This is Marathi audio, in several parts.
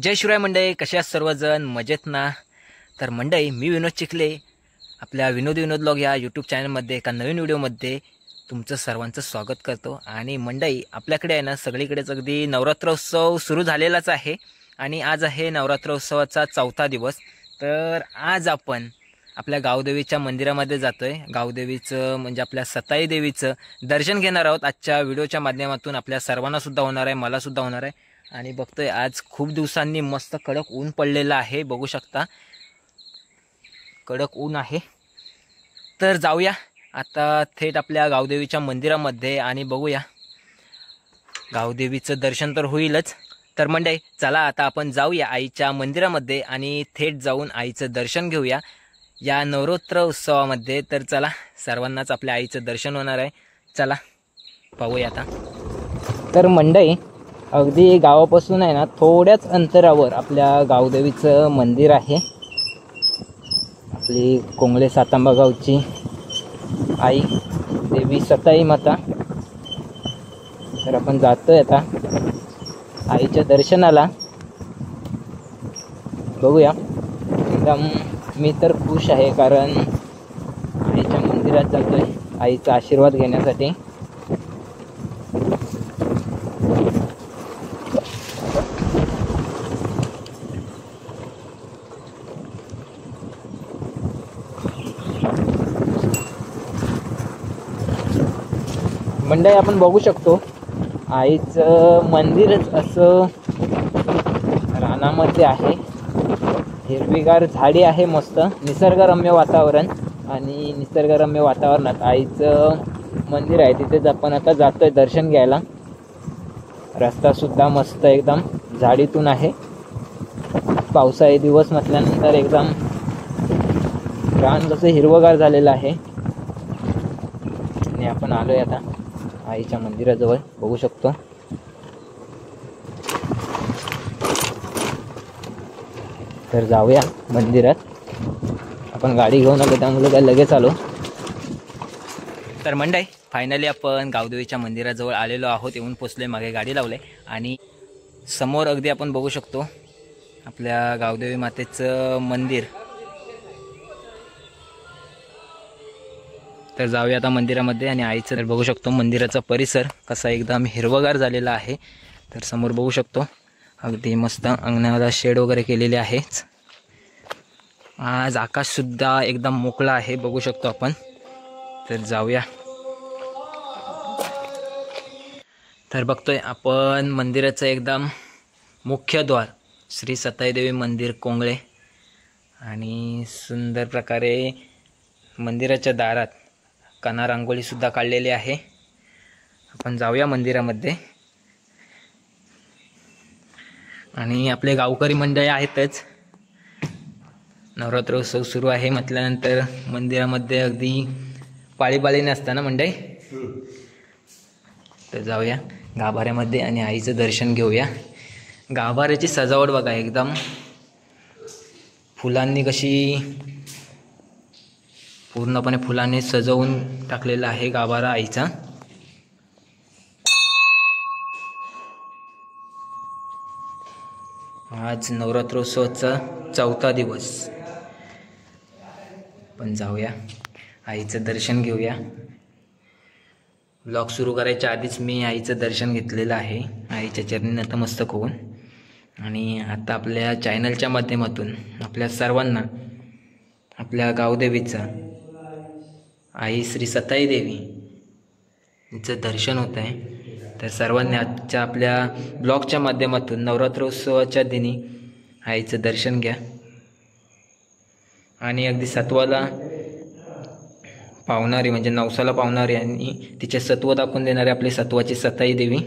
जय शिवराय मंडळी, कशा आहात सर्वजण? मजेत ना? तर मंडळी, मी विनोद चिखले आपल्या विनोद ब्लॉग या यूट्यूब चॅनलमध्ये एका नवीन व्हिडिओमध्ये तुमचं सर्वांचं स्वागत करतो. आणि मंडळी, आपल्याकडे आहे ना सगळीकडेच अगदी नवरात्रोत्सव सुरू झालेलाच आहे आणि आज आहे नवरात्रोत्सवाचा 4था दिवस. तर आज आपण आपल्या गावदेवीच्या मंदिरामध्ये जातोय. गावदेवीचं म्हणजे आपल्या सताई देवीचं दर्शन घेणार आहोत. आजच्या व्हिडिओच्या माध्यमातून आपल्या सर्वांना सुद्धा होणार आहे, मला सुद्धा होणार आहे. आणि बघतोय आज खूप दिवसांनी मस्त कडक ऊन पडलेलं आहे, बघू शकता कडक ऊन आहे. तर जाऊया आता थेट आपल्या गावदेवीच्या मंदिरामध्ये आणि बघूया. गावदेवीचं दर्शन तर होईलच. तर मंडळी, चला आता आपण जाऊया आईच्या मंदिरामध्ये आणि थेट जाऊन आईचं दर्शन घेऊया या नवरात्र उत्सवामध्ये. तर चला, सर्वांनाच आपल्या आईचं दर्शन होणार आहे. चला पाहूया आता. तर मंडळी, अगदी गावापासून आहे ना थोड्याच अंतरावर आपल्या गावदेवीचं मंदिर आहे. आपली कोंगळे सातांबा गावची आई देवी सताई माता. तर आपण जातोय आता आईच्या दर्शनाला. बघूया. एकदम मी तर खुश आहे, कारण आईच्या मंदिरात जातोय आईचा आशीर्वाद घेण्यासाठी. मंडळी, आपण बघू शकतो आईचं मंदिरच असं रानामध्ये आहे. हिरवीगार झाडी आहे, मस्त निसर्गरम्य वातावरण. आणि निसर्गरम्य वातावरणात आईचं मंदिर आहे, तिथेच आपण आता जातोय दर्शन घ्यायला. रस्ता सुद्धा मस्त एकदम झाडीतून आहे. पावसाळी दिवस म्हटल्यानंतर एकदम रान कसं हिरवगार झालेलं आहे. आणि आपण आलोय आता आईच्या मंदिराजवळ, बघू शकतो. तर जाऊया मंदिरात. आपण गाडी घेऊन आलो त्यामुळे काय लगेच आलो. तर मंडळी, फायनली आपण गावदेवीच्या मंदिराजवळ आलेलो आहोत. येऊन पोचलोय, मागे गाडी लावले आणि समोर अगदी आपण बघू शकतो आपल्या गावदेवी मातेचं मंदिर. तर जाऊया आता मंदिरामध्ये आणि आईचं. तर बघू शकतो मंदिराचा परिसर कसा एकदम हिरवगार झालेला आहे. तर समोर बघू शकतो अगदी मस्त अंगणाला शेड वगैरे केलेले आहेच. आज आकाशसुद्धा एकदम मोकळा आहे, बघू शकतो आपण. तर जाऊया. तर बघतोय आपण मंदिराचं एकदम मुख्य द्वार, श्री सताई देवी मंदिर कोंगळे. आणि सुंदर प्रकारे मंदिराच्या दारात कना रांगोळी सुद्धा काढलेली आहे. आपण जाऊया मंदिरामध्ये. आणि आपले गावकरी मंडळी आहेतच. नवरात्रोत्सव सुरू आहे म्हटल्यानंतर मंदिरामध्ये अगदी पाळीपाळीने असतं ना मंडळी. तर जाऊया गाभाऱ्यामध्ये आणि आईचं दर्शन घेऊया. गाभाऱ्याची सजावट बघा, एकदम फुलांनी कशी पूर्णपणे फुलांनी सजवून टाकलेला आहे गाभारा आईचा. आज नवरात्रोत्सवाचा 4था दिवस. पण जाऊया आईचं दर्शन घेऊया. ब्लॉग सुरू करायच्या आधीच मी आईचं दर्शन घेतलेलं आहे, आईच्या चरणी नतमस्तक होऊन. आणि आता आपल्या चॅनलच्या माध्यमातून आपल्या सर्वांना आपल्या गावदेवीचा आई श्री सताई देवी हिचं दर्शन होत आहे. तर सर्वांनी आजच्या आपल्या ब्लॉगच्या माध्यमातून नवरात्रोत्सवाच्या दिनी आईचं दर्शन घ्या. आणि अगदी सत्वाला पावणारी म्हणजे नवसाला पावणारी आणि तिचे सत्व दाखवून देणारी आपली सत्वाची सताई देवी.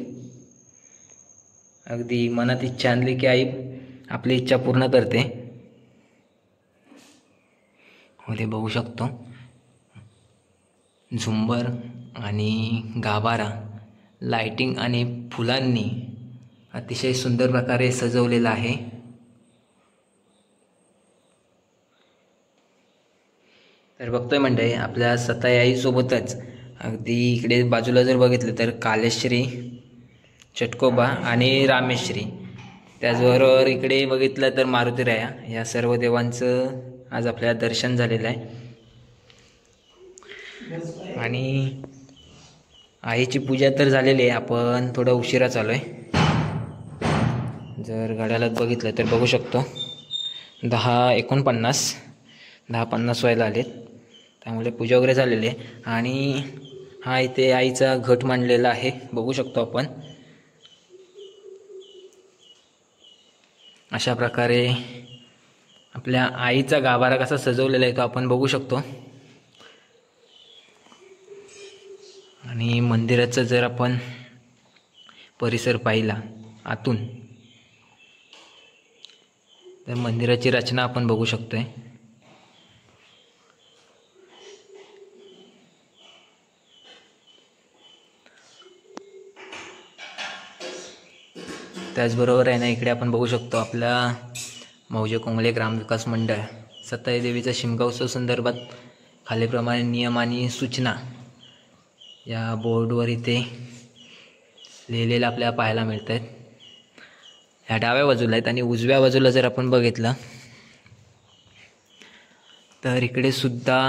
अगदी मनात इच्छा आणली की आई आपली इच्छा पूर्ण करते. मध्ये बघू शकतो झुंबर आणि गाभारा लाइटिंग आणि फुलांनी अतिशय सुंदर प्रकारे सजवलेला आहे. तर बघतोय मंडळी, आपल्या सताई आईसोबतच अगदी इकडे बाजूला जर बघितलं तर कालेश्री, चटकोबा आणि रामेश्री त्याचबरोबर इकडे बघितलं तर मारुतीराया, या सर्व देवांचं आज आपल्याला दर्शन झालेलं आहे. आणि आईची पूजा तर झालेली आहे, आपण थोडं उशिरा चालू आहे. जर घड्याळात बघितलं तर बघू शकतो 10:49, 10:50 व्हायला आलेत. त्यामुळे पूजा वगैरे झालेली आहे. आणि हा इथे आईचा घट मांडलेला आहे, बघू शकतो आपण. अशा प्रकारे आपल्या आईचा गाभारा कसा सजवलेला आहे तो आपण बघू शकतो. आणि मंदिराचा जर आपण परिसर पाहिला आतून तर मंदिराची रचना आपण बघू शकतोय. त्याचबरोबर आहे ना, इकडे आपण बघू शकतो आपला मौजे कोंगले ग्रामविकास मंडळ सताई देवीचा शिमगा उत्सव संदर्भात खालीलप्रमाणे नियम आणि सूचना या बोर्डवर इथे लिहिलेलं आपल्याला पाहायला मिळत आहेत. ह्या डाव्या बाजूला आहेत. आणि उजव्या बाजूला जर आपण बघितलं तर इकडे सुद्धा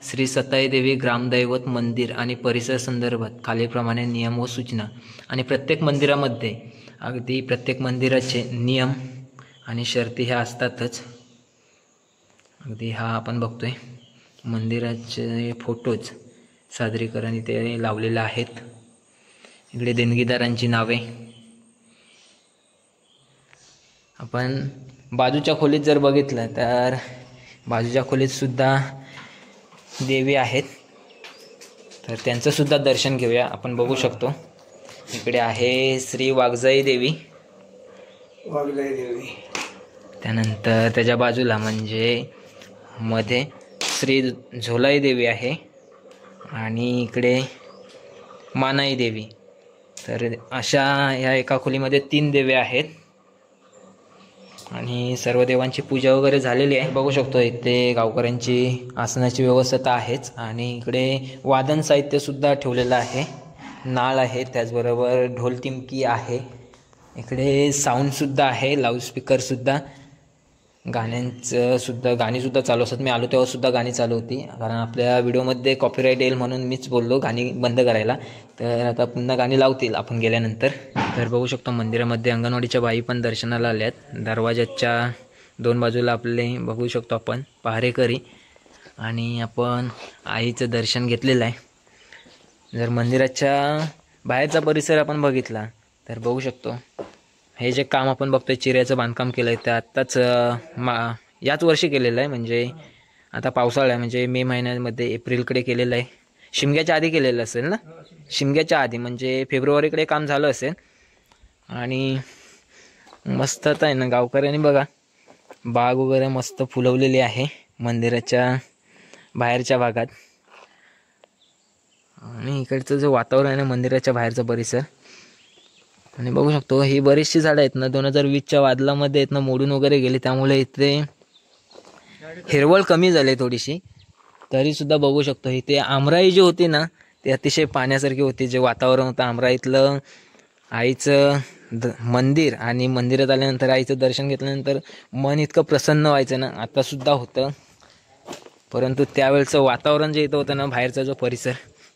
श्री सताई देवी ग्रामदैवत मंदिर आणि परिसर संदर्भात खालीलप्रमाणे नियम व सूचना. आणि प्रत्येक मंदिरामध्ये अगदी प्रत्येक मंदिराचे नियम आणि शर्ती ह्या असतातच. अगदी हा आपण बघतोय मंदिराचे फोटोज सादरीकरण इथे लावलेले आहेत. इकडे देणगीदारांची नावे. आपण बाजूच्या खोलीत जर बघितलं तर बाजूच्या खोलीत सुद्धा देवी आहेत, तर त्यांचं सुद्धा दर्शन घेऊया. आपण बघू शकतो इकडे आहे श्री वाघजाई देवी. त्यानंतर त्याच्या बाजूला म्हणजे मध्ये श्री झोलाई देवी आहे. आणि इकडे मानाई देवी. तर अशा या एका खोलीमध्ये 3 देवी आहेत. आणि सर्व देवांची पूजा वगैरे झालेली आहे. बघू शकतो इथे गावकऱ्यांची आसनाची व्यवस्था आहेच. आणि इकडे वादन साहित्य सुद्धा ठेवलेलं आहे, नाळ आहे, त्याचबरोबर ढोल तिमकी आहे. इकडे साऊंडसुद्धा आहे, लाऊडस्पीकरसुद्धा, गाणीसुद्धा चालू असतात. मी आलो तेव्हासुद्धा गाणी चालू होती, कारण आपल्या व्हिडिओमध्ये कॉपीराईट येईल म्हणून मीच बोललो गाणी बंद करायला. तर आता पुन्हा गाणी लावतील आपण गेल्यानंतर. तर बघू शकतो मंदिरामध्ये अंगणवाडीच्या बाई पण दर्शनाला आल्यात. दरवाजाच्या 2 बाजूला आपले बघू शकतो आपण पहारेकरी. आणि आपण आईचं दर्शन घेतलेलं आहे. जर मंदिराच्या बाहेरचा परिसर आपण बघितला तर बघू शकतो हे जे काम आपण बघतोय चिऱ्याचं बांधकाम केलं आहे ते आत्ताच याच वर्षी केलेलं आहे. म्हणजे आता पावसाळा आहे, म्हणजे मे महिन्यामध्ये एप्रिलकडे केलेलं आहे. शिमग्याच्या आधी केलेलं असेल ना, शिमग्याच्या आधी म्हणजे फेब्रुवारीकडे काम झालं असेल. आणि मस्त आता आहे ना गावकऱ्यांनी बघा बाग वगैरे मस्त फुलवलेली आहे मंदिराच्या बाहेरच्या भागात. आणि इकडचं जे वातावरण आहे ना मंदिराच्या बाहेरचा परिसर, आणि बघू शकतो ही बरीचशी झाडं आहेत ना 2020च्या वादळामध्ये आहेत ना मोडून वगैरे गेली, त्यामुळे इथे हिरवळ कमी झाली थोडीशी. तरीसुद्धा बघू शकतो इथे आमराई जी होती ना ती अतिशय पाण्यासारखी होती. जे वातावरण होतं आमराईतलं आईचं मंदिर, आणि मंदिरात आल्यानंतर आईचं दर्शन घेतल्यानंतर मन इतकं प्रसन्न व्हायचं ना, आतासुद्धा होतं. परंतु त्यावेळचं वातावरण जे इथं होतं ना बाहेरचा जो परिसर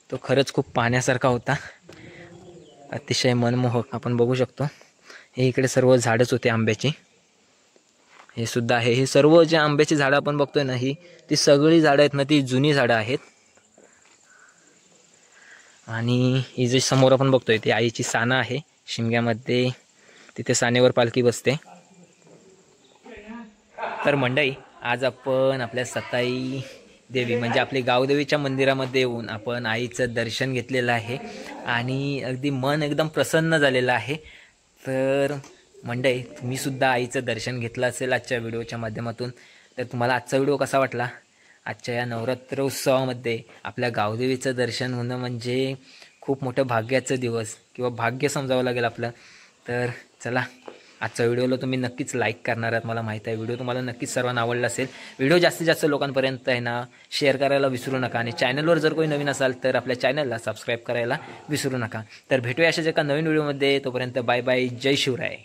तो खरंच खूप पाहण्यासारखा होता, अतिशय मनमोहक. आपण बघू शकतो हे इकडे सर्व झाडच होते आंब्याची. हे सुद्धा आहे. हे सर्व जे आंब्याची झाडं आपण बघतोय ना ती सगळी झाडं आहेत ना ती जुनी झाडं आहेत. आणि ही जी समोर आपण बघतोय ती आईची साना आहे शिमग्यामध्ये, तिथे सानेवर पालखी बसते. तर मंडळी आज आपण आपल्या सताई देवी म्हणजे आपली गावदेवीच्या मंदिरामध्ये येऊन आपण आईचं दर्शन घेतलेलं आहे आणि अगदी मन एकदम प्रसन्न झालेलं आहे. तर मंडळी तुम्हीसुद्धा आईचं दर्शन घेतलं असेल आजच्या व्हिडिओच्या माध्यमातून. तर तुम्हाला आजचा व्हिडिओ कसा वाटला? आजच्या या नवरात्र उत्सवामध्ये आपल्या गावदेवीचं दर्शन होणं म्हणजे खूप मोठं भाग्याचं दिवस किंवा भाग्य समजावं लागेल आपलं. तर चला आजच्या व्हिडिओला तुम्ही नक्कीच लाईक करणार आहात मला माहीत आहे. व्हिडिओ तुम्हाला नक्कीच सर्वांना आवडला असेल. व्हिडिओ जास्तीत जास्त लोकांपर्यंत आहे ना शेअर करायला विसरू नका. आणि चॅनलवर जर कोणी नवीन असाल तर आपल्या चॅनलला सबस्क्राईब करायला विसरू नका. तर भेटूया अशाच एका नवीन व्हिडिओमध्ये. तोपर्यंत बाय बाय. जय शिवराय.